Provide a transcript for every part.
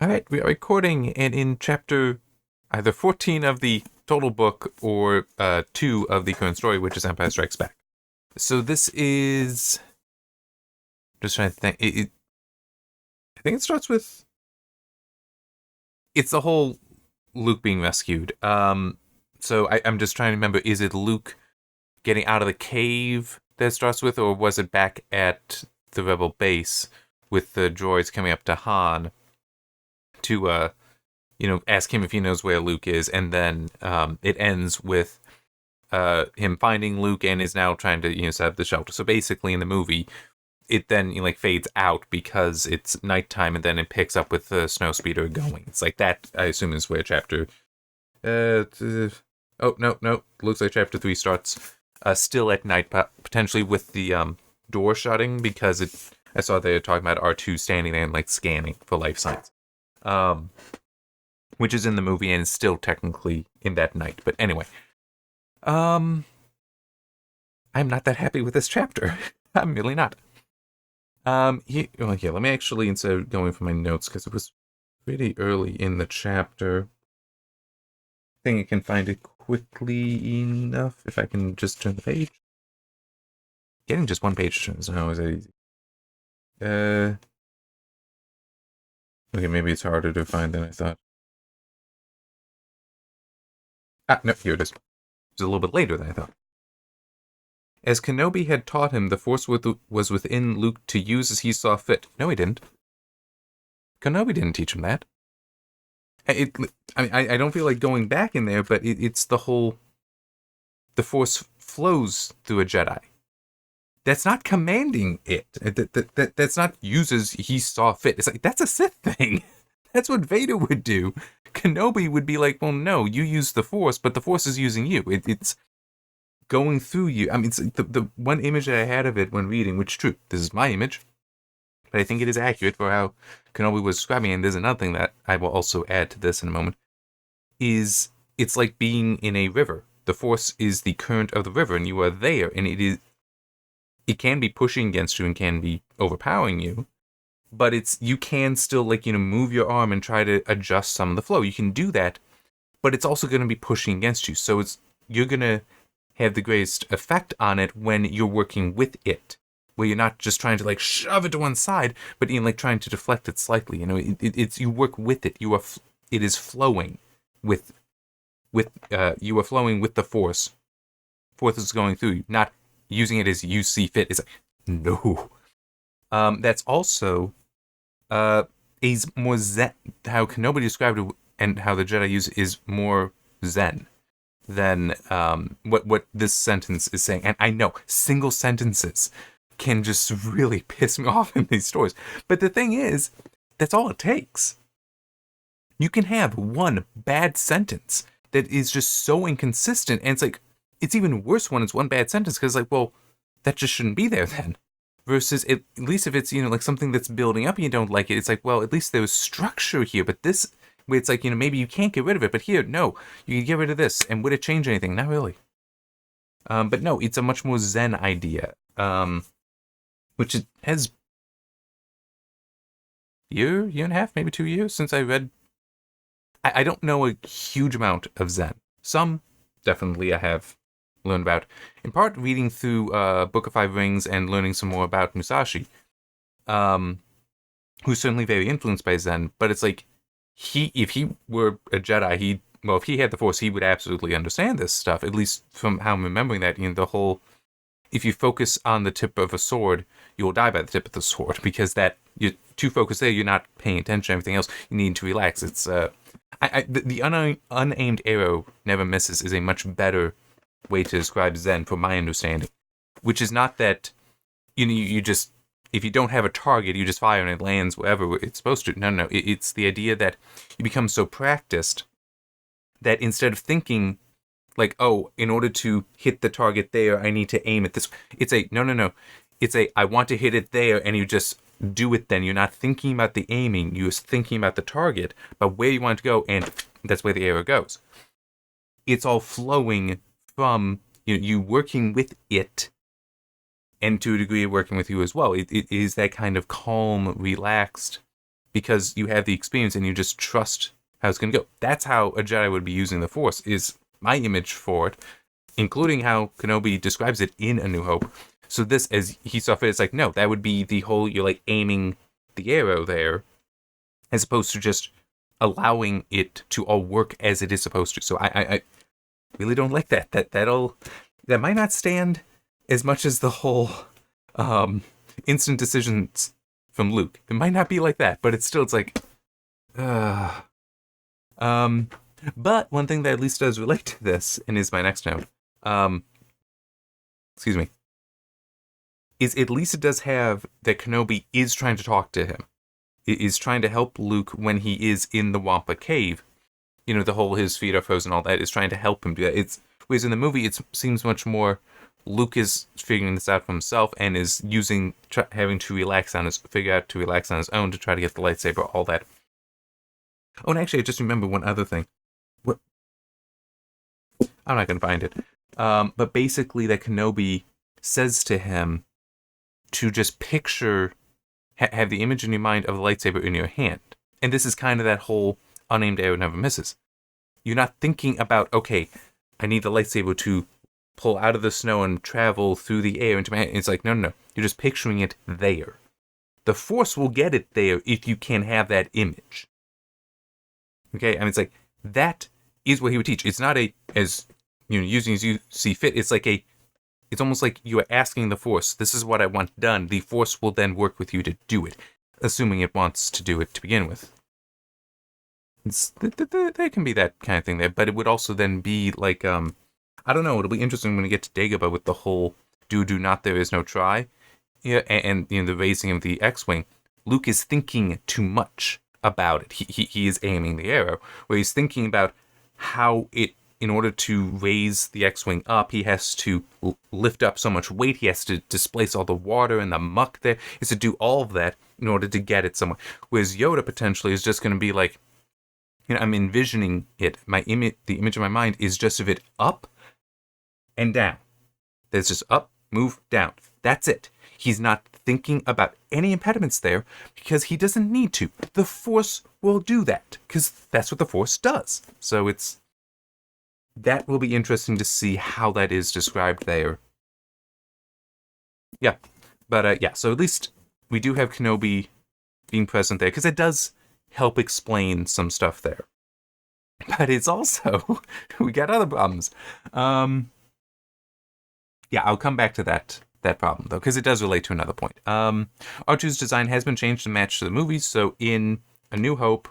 All right, we are recording, and in chapter either 14 of the total book or 2 of the current story, which is Empire Strikes Back. So this is... Just trying to think. I think it starts with... It's the whole Luke being rescued. So I'm just trying to remember, is it Luke getting out of the cave that it starts with, or was it back at the Rebel base with the droids coming up to Han to ask him if he knows where Luke is, and then it ends with him finding Luke and is now trying to set up the shelter. So basically, in the movie, it then fades out because it's nighttime, and then it picks up with the snowspeeder going. It's like that. I assume is where chapter. Oh no! Looks like chapter 3 starts still at night, potentially with the door shutting, because I saw they were talking about R2 standing there and scanning for life signs. Which is in the movie and is still technically in that night. But anyway, I'm not that happy with this chapter. I'm really not. Here, let me actually, instead of going for my notes, because it was pretty early in the chapter, I think I can find it quickly enough if I can just turn the page. Getting just one page is not always that easy. Okay, maybe it's harder to find than I thought. No, here it is. It's a little bit later than I thought. As Kenobi had taught him, the Force was within Luke to use as he saw fit. No, he didn't. Kenobi didn't teach him that. I don't feel like going back in there, but it's the whole... The Force flows through a Jedi. That's not commanding it. That's not use as he saw fit. It's like, that's a Sith thing. That's what Vader would do. Kenobi would be like, well, no, you use the Force, but the Force is using you. It's going through you. I mean, it's the one image that I had of it when reading, which is true, this is my image, but I think it is accurate for how Kenobi was describing it. And there's another thing that I will also add to this in a moment, is it's like being in a river. The Force is the current of the river, and you are there, and it can be pushing against you and can be overpowering you, but you can still move your arm and try to adjust some of the flow. You can do that, but it's also going to be pushing against you. So you're going to have the greatest effect on it when you're working with it, where you're not just trying to shove it to one side, but trying to deflect it slightly. You work with it. It is flowing with you are flowing with the Force. Force is going through you, not using it as you see fit. It's like, no. That's also is more zen. How Kenobi described it and how the Jedi use is more zen than what this sentence is saying. And I know single sentences can just really piss me off in these stories. But the thing is, that's all it takes. You can have one bad sentence that is just so inconsistent, and it's even worse when it's one bad sentence, because well, that just shouldn't be there then. Versus at least if it's something that's building up and you don't like it, it's well, at least there's structure here. But this, where it's maybe you can't get rid of it, but here, no, you can get rid of this, and would it change anything? Not really. But no, it's a much more zen idea, which it has year and a half, maybe 2 years since I read. I don't know a huge amount of zen. Some definitely I have learned about, in part reading through Book of Five Rings and learning some more about Musashi, who's certainly very influenced by Zen. But it's if he were a Jedi, if he had the Force, he would absolutely understand this stuff. At least from how I'm remembering that, the whole, if you focus on the tip of a sword, you will die by the tip of the sword, because that you're too focused there, you're not paying attention to everything else. You need to relax. It's the unaimed arrow never misses is a much better way to describe Zen, from my understanding, which is not that you just, if you don't have a target, you just fire and it lands wherever it's supposed to. No, it's the idea that you become so practiced that instead of thinking in order to hit the target there, I need to aim at this, it's no, it's I want to hit it there, and you just do it. Then you're not thinking about the aiming, you're thinking about the target, about where you want to go, and that's where the arrow goes. It's all flowing from you working with it, and to a degree working with you as well. It is that kind of calm, relaxed because you have the experience and you just trust how it's going to go. That's how a Jedi would be using the Force, is my image for it, including how Kenobi describes it in A New Hope. So this, as he saw fit, it's like, no, that would be the whole, you're like aiming the arrow there, as opposed to just allowing it to all work as it is supposed to. So I really don't like that. That might not stand as much as the whole instant decisions from Luke. It might not be like that, but it's like, but one thing that at least does relate to this, and is my next note, excuse me, is at least it does have that Kenobi is trying to talk to him. It is trying to help Luke when he is in the Wampa cave. You know, the whole his feet are frozen, all that is trying to help him do that. Whereas in the movie, it seems much more Luke is figuring this out for himself and is having to figure out to relax on his own to try to get the lightsaber, all that. Oh, and actually, I just remember one other thing. What? I'm not going to find it. But basically, that Kenobi says to him to just picture, have the image in your mind of the lightsaber in your hand. And this is kind of that whole unaimed arrow never misses. You're not thinking about, okay, I need the lightsaber to pull out of the snow and travel through the air into my hand. It's like, no. You're just picturing it there. The Force will get it there if you can have that image. Okay, I mean, it's like, that is what he would teach. It's not as using as you see fit. It's almost like you are asking the Force, this is what I want done. The Force will then work with you to do it, assuming it wants to do it to begin with. There can be that kind of thing there, but it would also then be like, I don't know, it'll be interesting when we get to Dagobah with the whole do not, there is no try. Yeah, and the raising of the X-Wing. Luke is thinking too much about it. He is aiming the arrow, where he's thinking about how in order to raise the X-Wing up, he has to lift up so much weight, he has to displace all the water and the muck there. He has to do all of that in order to get it somewhere. Whereas Yoda potentially is just going to be like, I'm envisioning it. The image in my mind is just of it up and down. There's just up, move, down. That's it. He's not thinking about any impediments there because he doesn't need to. The Force will do that because that's what the Force does. So that will be interesting to see how that is described there. Yeah. But yeah, so at least we do have Kenobi being present there because it does help explain some stuff there. But it's also, we got other problems. Yeah, I'll come back to that problem, though, because it does relate to another point. R2's design has been changed to match to the movies, so in A New Hope,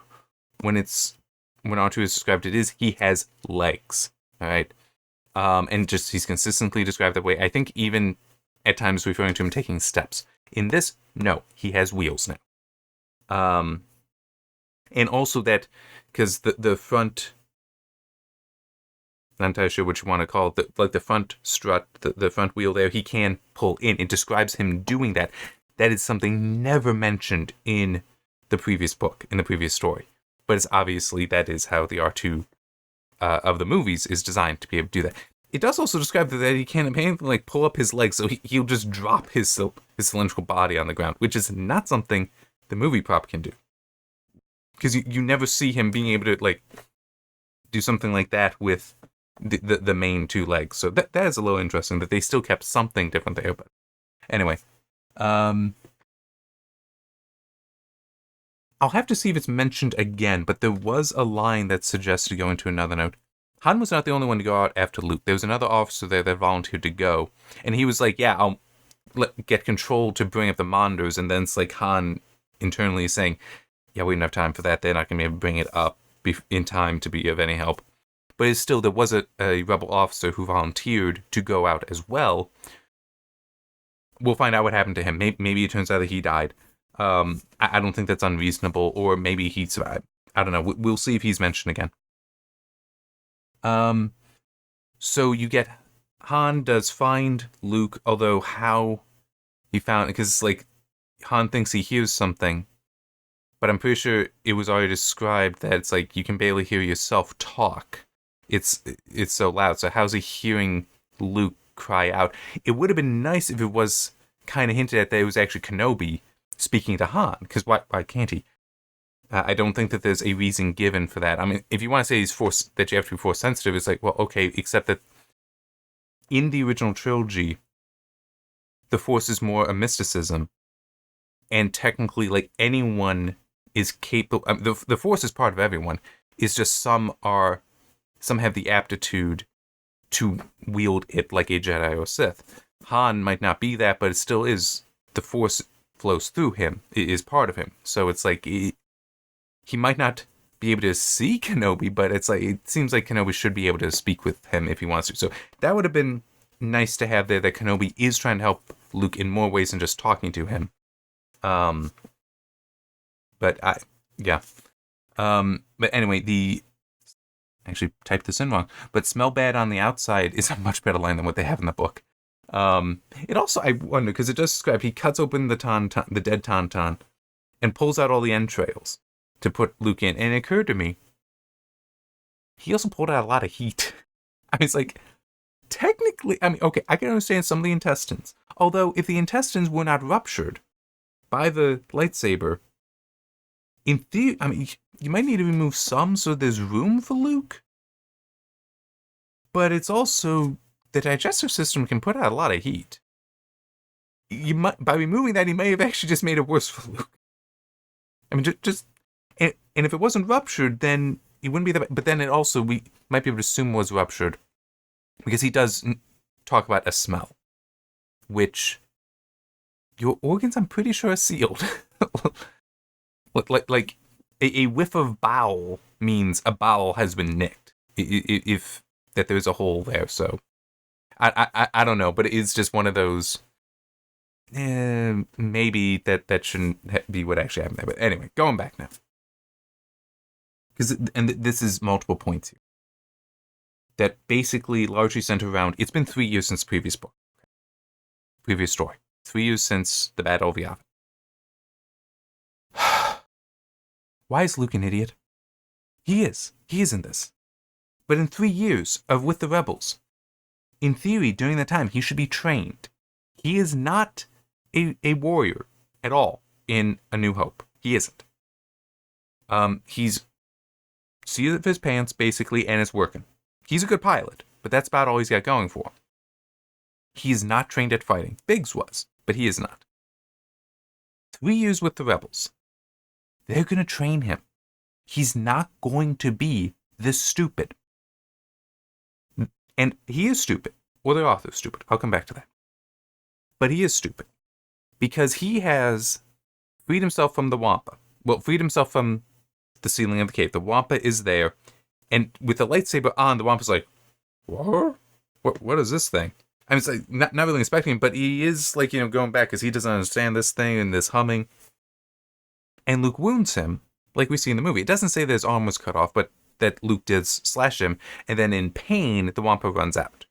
when R2 is described, he has legs, all right? And just he's consistently described that way. I think even at times referring to him taking steps. In this, no, he has wheels now. And also that, because the front, I'm not entirely sure what you want to call it, the front strut, the front wheel there, he can pull in. It describes him doing that. That is something never mentioned in the previous book, in the previous story. But it's obviously that is how the R2 of the movies is designed to be able to do that. It does also describe that he can't like pull up his legs, so he'll just drop his cylindrical body on the ground, which is not something the movie prop can do. Because you never see him being able to like do something like that with the main two legs. So that is a little interesting that they still kept something different there. But anyway, I'll have to see if it's mentioned again. But there was a line that suggested going to another note. Han was not the only one to go out after Luke. There was another officer there that volunteered to go, and he was like, "Yeah, I'll get control to bring up the monitors." And then it's like Han internally saying, "Yeah, we don't have time for that. They're not going to be able to bring it up in time to be of any help." But it's still, there was a rebel officer who volunteered to go out as well. We'll find out what happened to him. Maybe it turns out that he died. I don't think that's unreasonable, or maybe he survived. I don't know. We'll see if he's mentioned again. So you get, Han does find Luke, although how he found, because like Han thinks he hears something. But I'm pretty sure it was already described that it's like you can barely hear yourself talk. It's so loud. So how's he hearing Luke cry out? It would have been nice if it was kind of hinted at that it was actually Kenobi speaking to Han. Because why can't he? I don't think that there's a reason given for that. I mean, if you want to say he's force that you have to be force sensitive, it's like, well, okay, except that in the original trilogy, the force is more a mysticism, and technically, like, anyone is capable. I mean, the force is part of everyone. It's just some have the aptitude to wield it like a Jedi or Sith. Han might not be that, but it still is. The force flows through him. It is part of him. So it's like he might not be able to see Kenobi, but it's like it seems like Kenobi should be able to speak with him if he wants to. So that would have been nice to have there, that Kenobi is trying to help Luke in more ways than just talking to him. But anyway, actually typed this in wrong, but smell bad on the outside is a much better line than what they have in the book. It also, I wonder, because it does describe, he cuts open the dead Tauntaun and pulls out all the entrails to put Luke in. And it occurred to me, he also pulled out a lot of heat. I mean, it's like, technically, I mean, okay, I can understand some of the intestines. Although, if the intestines were not ruptured by the lightsaber, in theory, I mean, you might need to remove some so there's room for Luke. But it's also, the digestive system can put out a lot of heat. By removing that, he may have actually just made it worse for Luke. I mean, and if it wasn't ruptured, then it wouldn't be that bad. But then it also, we might be able to assume was ruptured, because he does talk about a smell, which your organs, I'm pretty sure, are sealed. like a whiff of bowel means a bowel has been nicked, if that there's a hole there. So I don't know, but it is just one of those. Maybe that shouldn't be what actually happened there. But anyway, going back now, and this is multiple points here that basically largely center around. It's been 3 years since the previous book, previous story. 3 years since the Battle of Yavin. Why is Luke an idiot? He is. He is in this. But in 3 years of with the rebels, in theory, during that time, he should be trained. He is not a warrior at all in A New Hope. He isn't. He's seat of his pants, basically, and it's working. He's a good pilot, but that's about all he's got going for him. He's not trained at fighting. Biggs was, but he is not. 3 years with the rebels. They're going to train him. He's not going to be this stupid. And he is stupid. Or the author is stupid. I'll come back to that. But he is stupid. Because he has freed himself from the Wampa. Well, freed himself from the ceiling of the cave. The Wampa is there. And with the lightsaber on, the Wampa's like, what? What is this thing? I mean, it's like not really expecting him, but he is like, going back because he doesn't understand this thing and this humming. And Luke wounds him, like we see in the movie. It doesn't say that his arm was cut off, but that Luke did slash him, and then in pain, the Wampa runs out.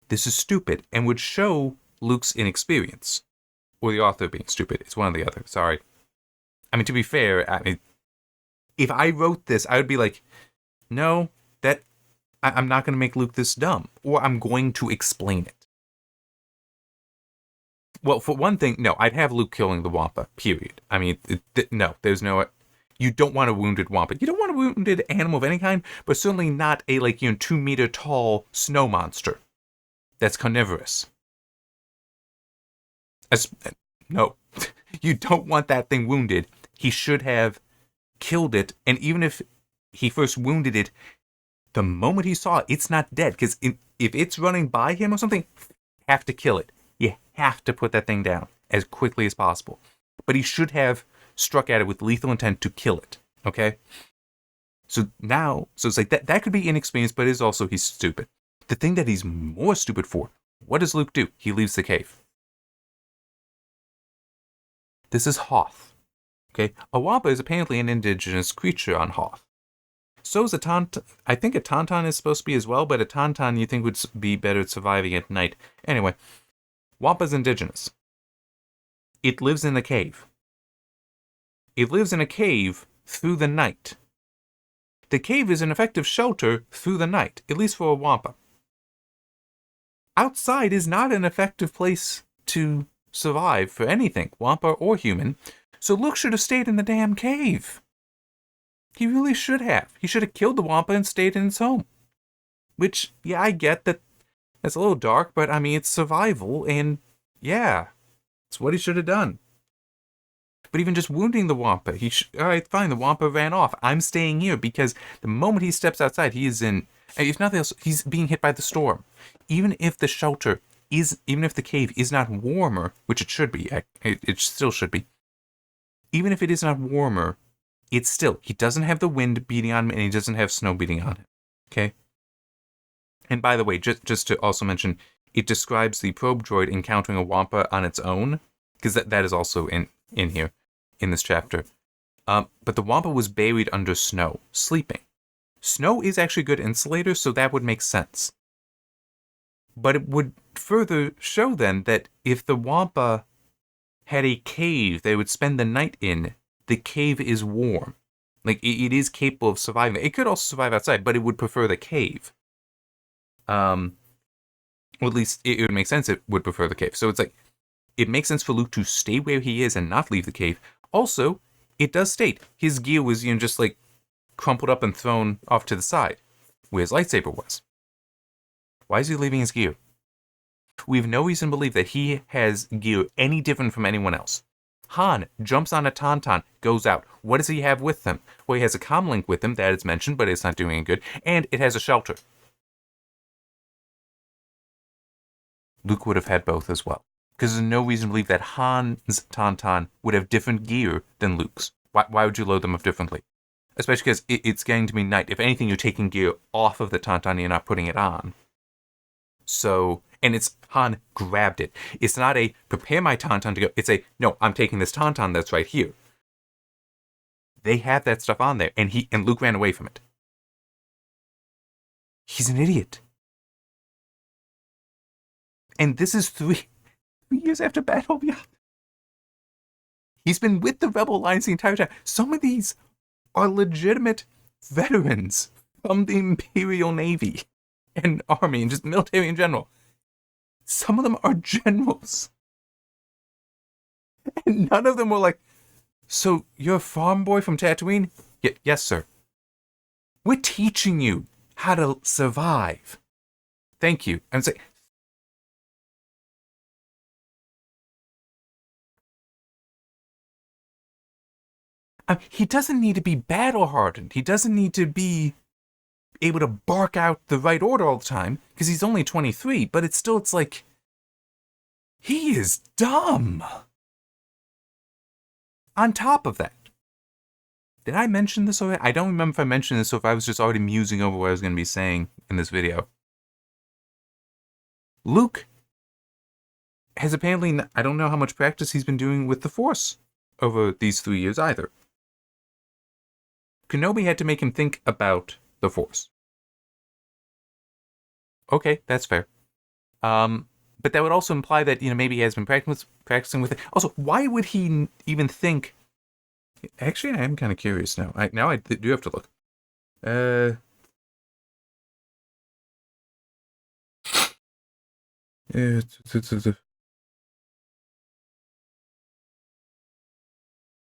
This is stupid, and would show Luke's inexperience. Or the author being stupid. It's one or the other, sorry. I mean, to be fair, if I wrote this, I would be like, no, I'm not going to make Luke this dumb. Or I'm going to explain it. Well, for one thing, no, I'd have Luke killing the Wampa, period. I mean, no, there's no... You don't want a wounded Wampa. You don't want a wounded animal of any kind, but certainly not a, 2-meter tall snow monster that's carnivorous. No, you don't want that thing wounded. He should have killed it, and even if he first wounded it, the moment he saw it, it's not dead, because if it's running by him or something, have to kill it. You have to put that thing down as quickly as possible. But he should have struck at it with lethal intent to kill it. Okay? So it's like that could be inexperienced, but it is also he's stupid. The thing that he's more stupid for, what does Luke do? He leaves the cave. This is Hoth. Okay? A Wampa is apparently an indigenous creature on Hoth. So is a Tauntaun. I think a Tauntaun is supposed to be as well, but a Tauntaun you think would be better at surviving at night. Anyway, Wampa's indigenous. It lives in a cave. It lives in a cave through the night. The cave is an effective shelter through the night, at least for a Wampa. Outside is not an effective place to survive for anything, Wampa or human. So Luke should have stayed in the damn cave. He really should have. He should have killed the Wampa and stayed in his home. Which, yeah, I get that it's a little dark, but I mean, it's survival, and yeah, it's what he should have done. But even just wounding the Wampa, alright, fine, the Wampa ran off. I'm staying here because the moment he steps outside, he is in, if nothing else, he's being hit by the storm. Even if the cave is not warmer, which it should be, it still should be, even if it is not warmer, it's still, he doesn't have the wind beating on him and he doesn't have snow beating on him. Okay? And by the way, just to also mention, it describes the probe droid encountering a Wampa on its own, because that is also in here, in this chapter. But the Wampa was buried under snow, sleeping. Snow is actually a good insulator, so that would make sense. But it would further show then that if the Wampa had a cave they would spend the night in, the cave is warm. Like, it is capable of surviving. It could also survive outside, but it would prefer the cave. Well, at least it would make sense it would prefer the cave. So it's like, it makes sense for Luke to stay where he is and not leave the cave. Also, it does state his gear was, just like crumpled up and thrown off to the side, where his lightsaber was. Why is he leaving his gear? We have no reason to believe that he has gear any different from anyone else. Han jumps on a Tauntaun, goes out. What does he have with him? Well, he has a comlink with him, that is mentioned, but it's not doing any good, and it has a shelter. Luke would have had both as well, because there's no reason to believe that Han's Tauntaun would have different gear than Luke's. Why would you load them up differently? Especially because it's getting to be night. If anything, you're taking gear off of the Tauntaun, you're not putting it on. So, and it's Han grabbed it. It's not a prepare my Tauntaun to go. It's a, no, I'm taking this Tauntaun that's right here. They have that stuff on there, and Luke ran away from it. He's an idiot. And this is 3 years after Battle Beyond. He's been with the Rebel Alliance the entire time. Some of these are legitimate veterans from the Imperial Navy and Army and just military in general. Some of them are generals. And none of them were like, so you're a farm boy from Tatooine? Yes, sir. We're teaching you how to survive. Thank you. And say, he doesn't need to be battle-hardened. He doesn't need to be able to bark out the right order all the time, because he's only 23, but it's like, he is dumb. On top of that, did I mention this already? I don't remember if I mentioned this or if I was just already musing over what I was going to be saying in this video. Luke has apparently, I don't know how much practice he's been doing with the Force over these 3 years either. Kenobi had to make him think about the Force. Okay, that's fair. But that would also imply that, maybe he has been practicing with it. Also, why would he even think... Actually, I am kind of curious now. I do have to look.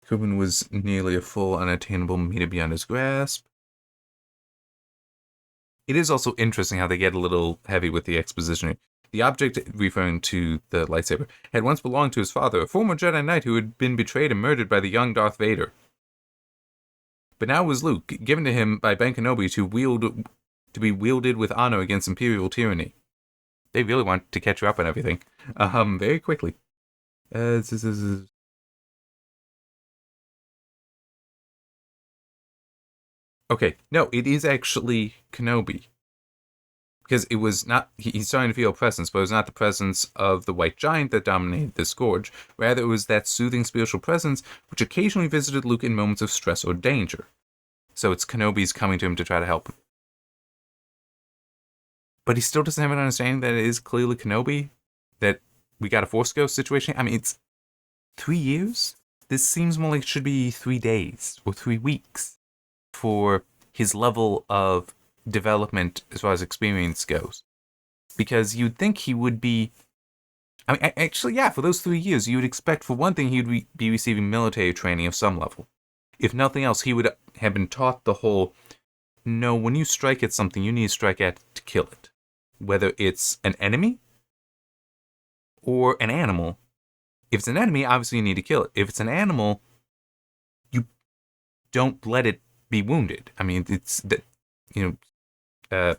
Kuban was nearly a full, unattainable meter beyond his grasp. It is also interesting how they get a little heavy with the exposition. The object, referring to the lightsaber, had once belonged to his father, a former Jedi Knight who had been betrayed and murdered by the young Darth Vader. But now it was Luke, given to him by Ben Kenobi to be wielded with honor against Imperial tyranny. They really want to catch you up on everything. Very quickly. Okay, no, it is actually Kenobi. Because it was not, he's starting to feel a presence, but it was not the presence of the white giant that dominated this gorge. Rather, it was that soothing spiritual presence which occasionally visited Luke in moments of stress or danger. So it's Kenobi's coming to him to try to help him. But he still doesn't have an understanding that it is clearly Kenobi, that we got a Force Ghost situation. I mean, it's 3 years? This seems more like it should be 3 days or 3 weeks for his level of development as far as experience goes. Because you'd think he would be I mean, actually, yeah, for those 3 years, you would expect, for one thing, he would be receiving military training of some level. If nothing else, he would have been taught the whole, no, when you strike at something, you need to strike at it to kill it. Whether it's an enemy or an animal. If it's an enemy, obviously you need to kill it. If it's an animal, you don't let it be wounded. I mean, it's that,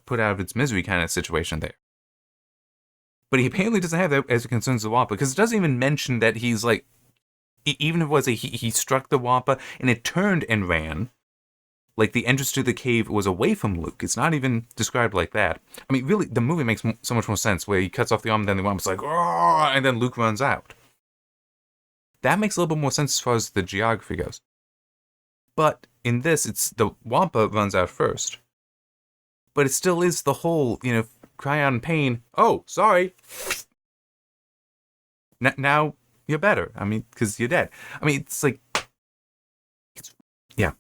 put out of its misery kind of situation there. But he apparently doesn't have that as it concerns the Wampa, because it doesn't even mention that he's like, even if it was he struck the Wampa and it turned and ran, like the entrance to the cave was away from Luke. It's not even described like that. I mean, really, the movie makes so much more sense where he cuts off the arm and then the Wampa's like, oh, and then Luke runs out. That makes a little bit more sense as far as the geography goes. But in this, it's the Wampa runs out first. But it still is the whole, cry out in pain. Oh, sorry. Now you're better. I mean, because you're dead. I mean, it's like, yeah.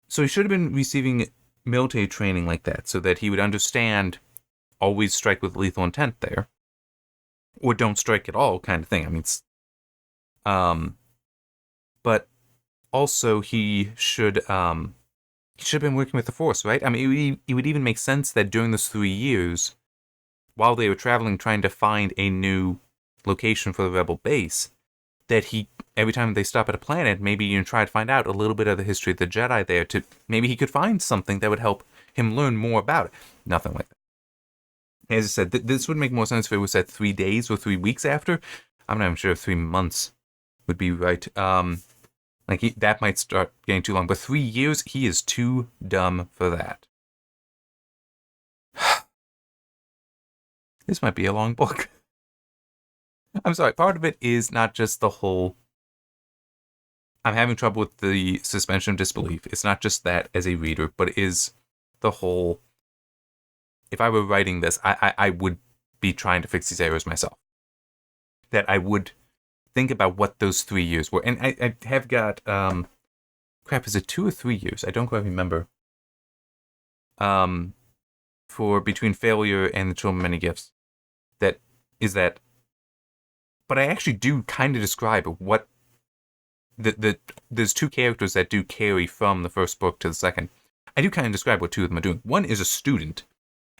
So he should have been receiving military training like that so that he would understand always strike with lethal intent there. Or don't strike at all kind of thing. I mean, it's, but also he should have been working with the Force, right? I mean, it would even make sense that during those 3 years, while they were traveling trying to find a new location for the Rebel base, that he, every time they stop at a planet, maybe you try to find out a little bit of the history of the Jedi there, to maybe he could find something that would help him learn more about it. Nothing like that. As I said, this would make more sense if it was at 3 days or 3 weeks after. I'm not even sure if 3 months would be right. That might start getting too long, but 3 years, he is too dumb for that. This might be a long book. I'm sorry, part of it is not just the whole, I'm having trouble with the suspension of disbelief. It's not just that as a reader, but it is the whole, if I were writing this, I would be trying to fix these errors myself. That I would think about what those 3 years were. And I have got, is it 2 or 3 years? I don't quite remember. For between failure and the children of many gifts. That, but I actually do kind of describe what there's 2 characters that do carry from the first book to the second. I do kind of describe what 2 of them are doing. One is a student,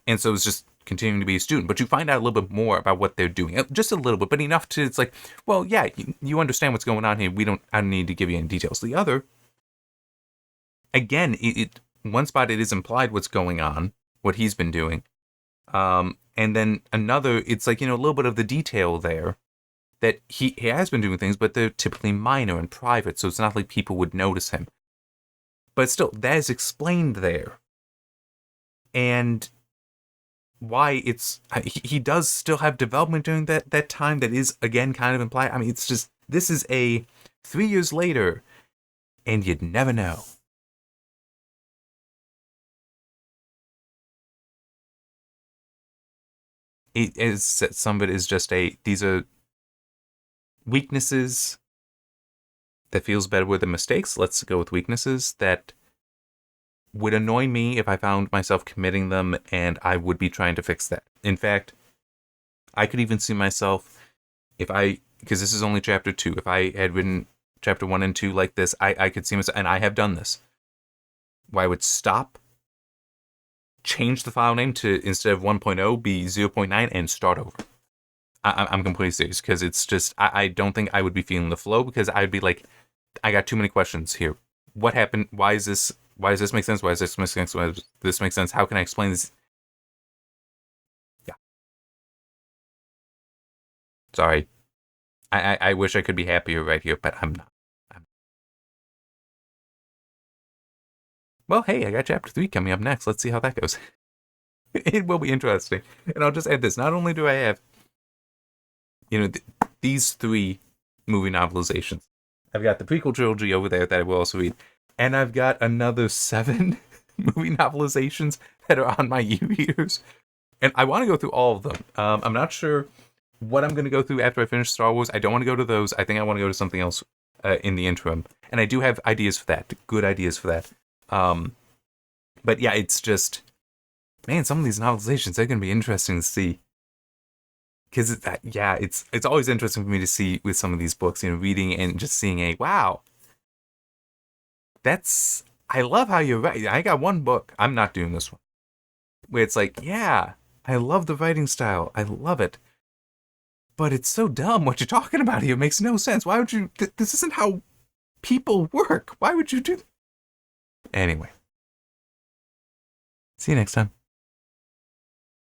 and so it's just continuing to be a student, but you find out a little bit more about what they're doing. Just a little bit, but enough to, it's like, well, yeah, you understand what's going on here. I don't need to give you any details. The other, again, one spot it is implied what's going on, what he's been doing. And then another, it's like, a little bit of the detail there that he has been doing things, but they're typically minor and private, so it's not like people would notice him. But still, that is explained there. And why he does still have development during that time that is, again, kind of implied. I mean, it's just, this is a 3 years later, and you'd never know. It is, some of it is just these are weaknesses that feels better with the mistakes. Let's go with weaknesses that would annoy me if I found myself committing them, and I would be trying to fix that. In fact, I could even see myself, because this is only chapter 2, if I had written chapter 1 and 2 like this, I could see myself, and I have done this, where I would stop, change the file name to, instead of 1.0, be 0.9, and start over. I'm completely serious, because it's just, I don't think I would be feeling the flow, because I'd be like, I got too many questions here. What happened? Why does this make sense? Why does this make sense? Why does this make sense? How can I explain this? Yeah. Sorry. I wish I could be happier right here, but I'm not. Well, hey, I got chapter 3 coming up next. Let's see how that goes. It will be interesting. And I'll just add this. Not only do I have, these 3 movie novelizations, I've got the prequel trilogy over there that I will also read, and I've got another 7 movie novelizations that are on my e-readers, and I want to go through all of them. I'm not sure what I'm going to go through after I finish Star Wars. I don't want to go to those. I think I want to go to something else in the interim, and I do have ideas for that, good ideas for that. But yeah, it's just, man, some of these novelizations, they're going to be interesting to see. because yeah, it's always interesting for me to see with some of these books, reading and just seeing wow, that's I love how you write. I got one book. I'm not doing this one where it's like, yeah, I love the writing style. I love it. But it's so dumb what you're talking about here. It makes no sense. Why would you? This isn't how people work. Why would you do? Anyway, see you next time.